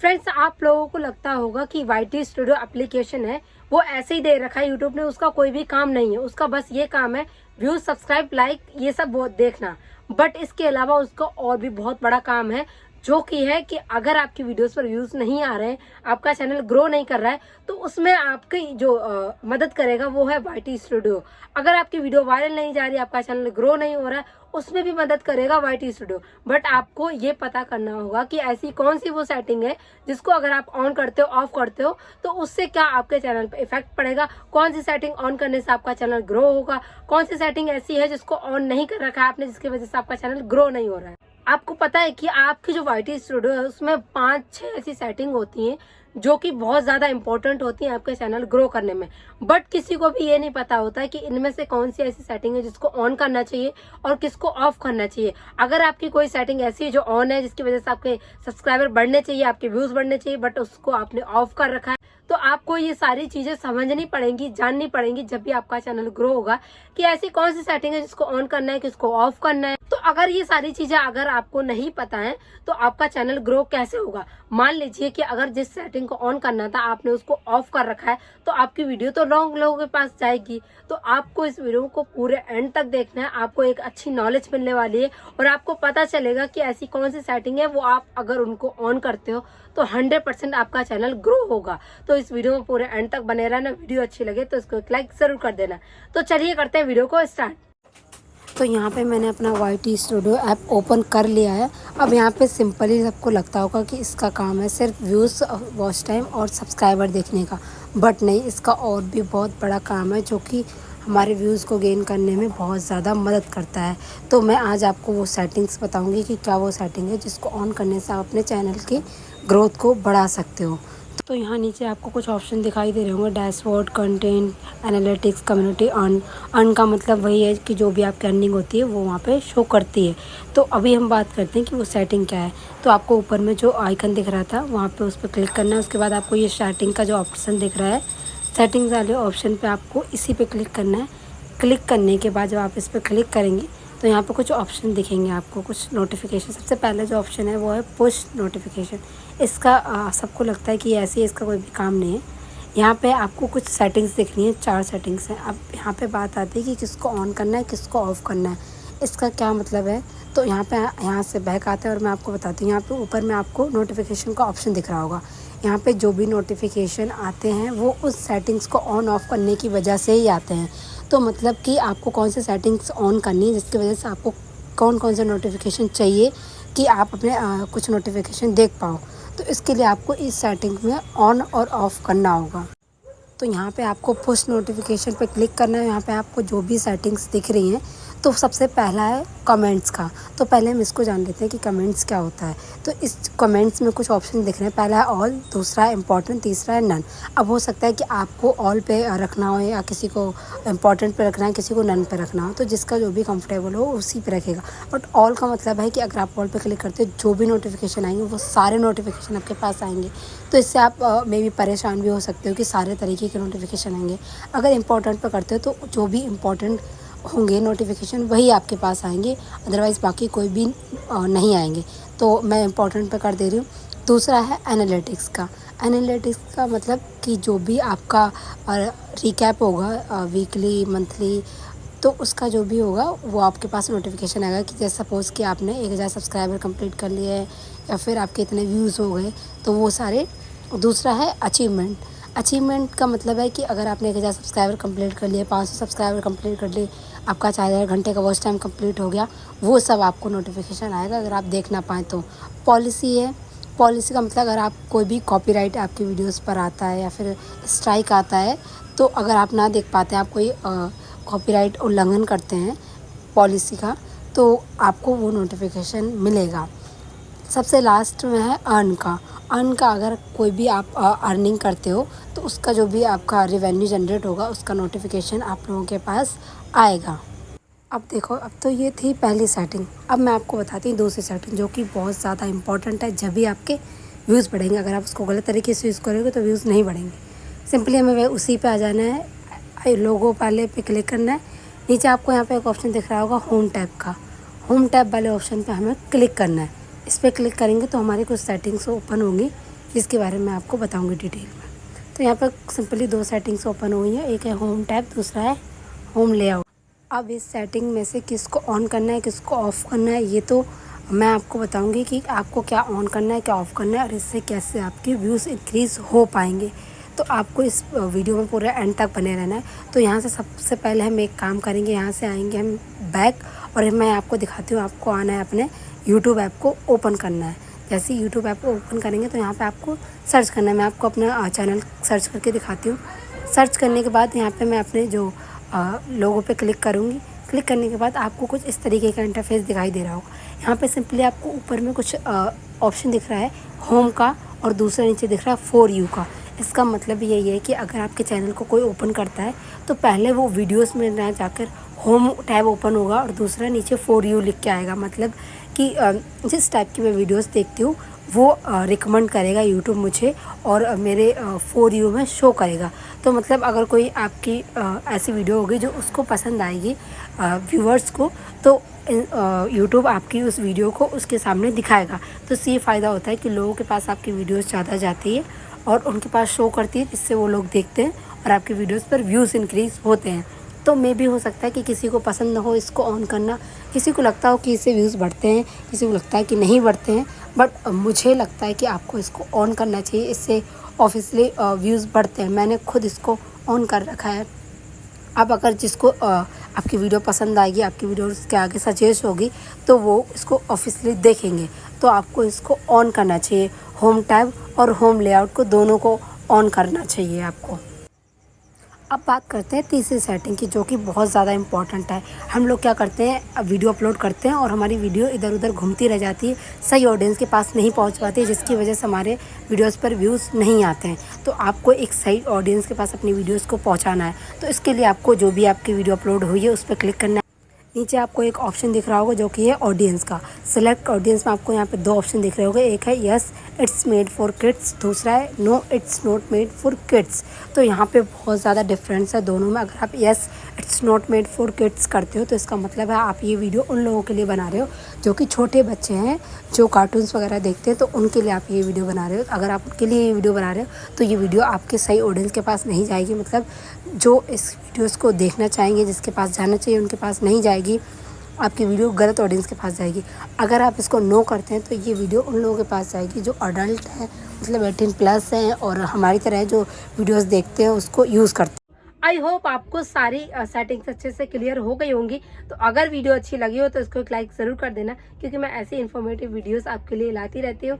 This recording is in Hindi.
फ्रेंड्स, आप लोगों को लगता होगा कि वाईटी स्टूडियो एप्लीकेशन है वो ऐसे ही दे रखा है यूट्यूब ने, उसका कोई भी काम नहीं है। उसका बस ये काम है व्यूज, सब्सक्राइब, लाइक ये सब वो देखना। बट इसके अलावा उसका और भी बहुत बड़ा काम है, जो कि है कि अगर आपकी वीडियोस पर व्यूज नहीं आ रहे हैं, आपका चैनल ग्रो नहीं कर रहा है, तो उसमें आपकी जो मदद करेगा वो है वाईटी स्टूडियो। अगर आपकी वीडियो वायरल नहीं जा रही, आपका चैनल ग्रो नहीं हो रहा है, उसमें भी मदद करेगा वाईटी स्टूडियो। बट आपको ये पता करना होगा कि ऐसी कौन सी वो सेटिंग है जिसको अगर आप ऑन करते हो, ऑफ करते हो, तो उससे क्या आपके चैनल पे इफेक्ट पड़ेगा। कौन सी सेटिंग ऑन करने से आपका चैनल ग्रो होगा, कौन सी सेटिंग ऐसी है जिसको ऑन नहीं कर रखा है आपने, जिसकी वजह से आपका चैनल ग्रो नहीं हो रहा है। आपको पता है कि आपकी जो वाईटी स्टूडियो है उसमें 5-6 ऐसी सेटिंग होती हैं जो कि बहुत ज्यादा इंपॉर्टेंट होती हैं आपके चैनल ग्रो करने में। बट किसी को भी ये नहीं पता होता है कि इनमें से कौन सी ऐसी सेटिंग है जिसको ऑन करना चाहिए और किसको ऑफ करना चाहिए। अगर आपकी कोई सेटिंग ऐसी है जो ऑन है, जिसकी वजह से आपके सब्सक्राइबर बढ़ने चाहिए, आपके व्यूज बढ़ने चाहिए, बट उसको आपने ऑफ कर रखा है, तो आपको ये सारी चीजें समझनी पड़ेंगी, जाननी पड़ेंगी जब भी आपका चैनल ग्रो होगा, कि ऐसी कौन सी सेटिंग है जिसको ऑन करना है, किसको ऑफ करना है। तो अगर ये सारी चीजें अगर आपको नहीं पता है तो आपका चैनल ग्रो कैसे होगा। मान लीजिए कि अगर जिस सेटिंग को ऑन करना था आपने उसको ऑफ कर रखा है, तो आपकी वीडियो तो लोगों के पास जाएगी। तो आपको इस वीडियो को पूरे एंड तक देखना है, आपको एक अच्छी नॉलेज मिलने वाली है और आपको पता चलेगा कि ऐसी कौन सी सेटिंग है वो आप अगर उनको ऑन करते हो तो 100% आपका चैनल ग्रो होगा। तो इस वीडियो में पूरे एंड तक बने रहना। वीडियो अच्छी लगे तो इसको एक लाइक जरूर कर देना। तो चलिए करते हैं वीडियो को स्टार्ट। तो यहाँ पे मैंने अपना वाईटी स्टूडियो ऐप ओपन कर लिया है। अब यहाँ पे सिंपली सबको लगता होगा कि इसका काम है सिर्फ व्यूज़, वॉच टाइम और सब्सक्राइबर देखने का। बट नहीं, इसका और भी बहुत बड़ा काम है जो कि हमारे व्यूज़ को गेन करने में बहुत ज़्यादा मदद करता है। तो मैं आज आपको वो सेटिंग्स बताऊँगी कि क्या वो सेटिंग है जिसको ऑन करने से आप अपने चैनल की ग्रोथ को बढ़ा सकते हो। तो यहाँ नीचे आपको कुछ ऑप्शन दिखाई दे रहे होंगे, dashboard, content, analytics, community, earn का मतलब वही है कि जो भी आपकी अर्निंग होती है वो वहाँ पे शो करती है। तो अभी हम बात करते हैं कि वो सेटिंग क्या है। तो आपको ऊपर में जो आइकन दिख रहा था वहाँ पे उस पर क्लिक करना है। उसके बाद आपको ये सेटिंग का जो ऑप्शन दिख रहा है, सेटिंग्स वाले ऑप्शन पर आपको इसी पर क्लिक करना है। क्लिक करने के बाद जब आप इस पर क्लिक करेंगे तो यहाँ पर कुछ ऑप्शन दिखेंगे आपको, कुछ नोटिफिकेशन। सबसे पहले जो ऑप्शन है वो है पुश नोटिफिकेशन। इसका सबको लगता है कि ऐसे ही इसका कोई भी काम नहीं है। यहाँ पे आपको कुछ सेटिंग्स दिखनी है, 4 सेटिंग्स हैं। अब यहाँ पे बात आती है कि किसको ऑन करना है, किसको ऑफ़ करना है, इसका क्या मतलब है। तो यहाँ से बैक आते हैं और मैं आपको बताती हूँ। यहाँ पे ऊपर में आपको नोटिफिकेशन का ऑप्शन दिख रहा होगा। यहाँ पे जो भी नोटिफिकेशन आते हैं वो उस सेटिंग्स को ऑन ऑफ़ करने की वजह से ही आते हैं। तो मतलब कि आपको कौन से सेटिंग्स ऑन करनी है जिसकी वजह से आपको कौन कौन से नोटिफिकेशन चाहिए कि आप अपने कुछ नोटिफिकेशन देख पाओ। तो इसके लिए आपको इस सेटिंग में ऑन और ऑफ़ करना होगा। तो यहाँ पे आपको पुश नोटिफिकेशन पे क्लिक करना है। यहाँ पे आपको जो भी सेटिंग्स दिख रही हैं, तो सबसे पहला है कमेंट्स का। तो पहले हम इसको जान लेते हैं कि कमेंट्स क्या होता है। तो इस कमेंट्स में कुछ ऑप्शन दिख रहे हैं। पहला है ऑल, दूसरा है इम्पॉर्टेंट, तीसरा है नन। अब हो सकता है कि आपको ऑल पे रखना हो या किसी को इम्पॉर्टेंट पे रखना है, किसी को नन पे रखना हो, तो जिसका जो भी कंफर्टेबल हो उसी पे रखेगा। बट ऑल का मतलब है कि अगर आप ऑल पे क्लिक करते हो, जो भी नोटिफिकेशन आएंगे वो सारे नोटिफिकेशन आपके पास आएंगे। तो इससे आप मे भी परेशान भी हो सकते हो कि सारे तरीके के नोटिफिकेशन आएंगे। अगर इम्पोर्टेंट पे करते हो तो जो भी इम्पोर्टेंट होंगे नोटिफिकेशन वही आपके पास आएंगे, अदरवाइज़ बाकी कोई भी नहीं आएंगे। तो मैं इम्पोर्टेंट पे कर दे रही हूँ। दूसरा है एनालिटिक्स का। एनालिटिक्स का मतलब कि जो भी आपका रिकैप होगा वीकली, मंथली, तो उसका जो भी होगा वो आपके पास नोटिफिकेशन आएगा कि जैसे सपोज़ कि आपने 1000 सब्सक्राइबर कंप्लीट कर लिए हैं या फिर आपके इतने व्यूज़ हो गए, तो वो सारे। दूसरा है अचीवमेंट। अचीवमेंट का मतलब है कि अगर आपने 1000 सब्सक्राइबर कंप्लीट कर लिए, 500 सब्सक्राइबर कंप्लीट कर लिए, आपका 4000 घंटे का वॉच टाइम कंप्लीट हो गया, वो सब आपको नोटिफिकेशन आएगा अगर आप देख ना पाएँ तो। पॉलिसी है। पॉलिसी का मतलब अगर आप कोई भी कॉपीराइट आपकी वीडियोस पर आता है या फिर स्ट्राइक आता है, तो अगर आप ना देख पाते हैं, आप कोई कॉपीराइट उल्लंघन करते हैं पॉलिसी का, तो आपको वो नोटिफिकेशन मिलेगा। सबसे लास्ट में है अर्न का। अर्न का अगर कोई भी आप अर्निंग करते हो तो उसका जो भी आपका रेवेन्यू जनरेट होगा उसका नोटिफिकेशन आप लोगों के पास आएगा। अब देखो, अब तो ये थी पहली सेटिंग। अब मैं आपको बताती हूँ दूसरी सेटिंग जो कि बहुत ज़्यादा इंपॉर्टेंट है। जब भी आपके व्यूज़ बढ़ेंगे, अगर आप उसको गलत तरीके से यूज़ करोगे तो व्यूज़ नहीं बढ़ेंगे। सिंपली हमें उसी पे आ जाना है, लोगो वाले पे क्लिक करना है। नीचे आपको यहाँ पे एक ऑप्शन दिख रहा होगा होम टैब का। होम टैब वाले ऑप्शन पे हमें क्लिक करना है। इस पर क्लिक करेंगे तो हमारी कुछ सेटिंग्स ओपन होंगी जिसके बारे में आपको बताऊँगी डिटेल में। तो यहाँ पर सिंपली 2 सेटिंग्स ओपन हुई हैं, एक है होम टैब, दूसरा है होम लेआउट। अब इस सेटिंग में से किसको ऑन करना है, किसको ऑफ़ करना है, ये तो मैं आपको बताऊंगी कि आपको क्या ऑन करना है, क्या ऑफ़ करना है और इससे कैसे आपके व्यूज़ इंक्रीज़ हो पाएंगे। तो आपको इस वीडियो में पूरा एंड तक बने रहना है। तो यहाँ से सबसे पहले हम एक काम करेंगे, यहाँ से आएंगे हम बैक और मैं आपको दिखाती हूँ। आपको आना है अपने यूट्यूब ऐप को ओपन करना है। जैसे यूट्यूब ऐप को ओपन करेंगे तो यहाँ पे आपको सर्च करना है। मैं आपको अपना चैनल सर्च करके दिखाती हूँ। सर्च करने के बाद यहाँ पे मैं अपने जो लोगो पे क्लिक करूँगी। क्लिक करने के बाद आपको कुछ इस तरीके का इंटरफेस दिखाई दे रहा होगा। यहाँ पे सिंपली आपको ऊपर में कुछ ऑप्शन दिख रहा है होम का और दूसरा नीचे दिख रहा है फॉर यू का। इसका मतलब यही है कि अगर आपके चैनल को कोई ओपन करता है तो पहले वो वीडियोस में ना जाकर होम टैब ओपन होगा और दूसरा नीचे फॉर यू लिख के आएगा। मतलब कि जिस टाइप की मैं वीडियोस देखती हूँ वो रिकमेंड करेगा यूट्यूब मुझे और मेरे फॉर यू में शो करेगा। तो मतलब अगर कोई आपकी ऐसी वीडियो होगी जो उसको पसंद आएगी व्यूअर्स को, तो यूट्यूब आपकी उस वीडियो को उसके सामने दिखाएगा। तो इससे ये फ़ायदा होता है कि लोगों के पास आपकी वीडियोस ज़्यादा जाती है और उनके पास शो करती है, जिससे वो लोग देखते हैं और आपकी वीडियोस पर व्यूज़ इंक्रीज़ होते हैं। तो मे भी हो सकता है कि किसी को पसंद ना हो इसको ऑन करना, किसी को लगता हो कि इससे व्यूज़ बढ़ते हैं, किसी को लगता है कि नहीं बढ़ते हैं, बट मुझे लगता है कि आपको इसको ऑन करना चाहिए। इससे ऑब्वियसली व्यूज़ बढ़ते हैं। मैंने खुद इसको ऑन कर रखा है। अब अगर जिसको आपकी वीडियो पसंद आएगी, आपकी वीडियो उसके आगे सजेस्ट होगी, तो वो इसको ऑब्वियसली देखेंगे। तो आपको इसको ऑन करना चाहिए। होम टैब और होम लेआउट को दोनों को ऑन करना चाहिए आपको। अब बात करते हैं तीसरी सेटिंग की, जो कि बहुत ज़्यादा इम्पॉर्टेंट है। हम लोग क्या करते हैं, अब वीडियो अपलोड करते हैं और हमारी वीडियो इधर उधर घूमती रह जाती है, सही ऑडियंस के पास नहीं पहुंच पाती है, जिसकी वजह से हमारे वीडियोस पर व्यूज़ नहीं आते हैं। तो आपको एक सही ऑडियंस के पास अपनी वीडियोस को पहुंचाना है। तो इसके लिए आपको जो भी आपकी वीडियो अपलोड हुई है उस पर क्लिक करना है। नीचे आपको एक ऑप्शन दिख रहा होगा जो कि है ऑडियंस का। सिलेक्ट ऑडियंस में आपको यहाँ पे 2 ऑप्शन दिख रहे होंगे, एक है yes it's made for kids, दूसरा है no it's not made for kids. तो यहाँ पे बहुत ज़्यादा डिफरेंस है दोनों में। अगर आप yes it's not made for kids करते हो तो इसका मतलब है आप ये वीडियो उन लोगों के लिए बना रहे हो जो कि छोटे बच्चे हैं, जो कार्टून्स वगैरह देखते हैं, तो उनके लिए आप ये वीडियो बना रहे हो। अगर आप उनके लिए ये वीडियो बना रहे हो तो ये वीडियो आपके सही ऑडियंस के पास नहीं जाएगी। मतलब जो इस वीडियोस को देखना चाहेंगे, जिसके पास जाना चाहिए, उनके पास नहीं जाएगी। आपकी वीडियो गलत ऑडियंस के पास जाएगी। अगर आप इसको नो करते हैं तो ये वीडियो उन लोगों के पास जाएगी जो अडल्ट हैं, मतलब 18+ हैं और हमारी तरह जो वीडियोस देखते हैं उसको यूज़ करते हैं। आई होप आपको सारी सेटिंग्स अच्छे से क्लियर हो गई होंगी। तो अगर वीडियो अच्छी लगी हो तो इसको एक लाइक ज़रूर कर देना, क्योंकि मैं ऐसी इन्फॉर्मेटिव वीडियोस आपके लिए लाती रहती हूँ।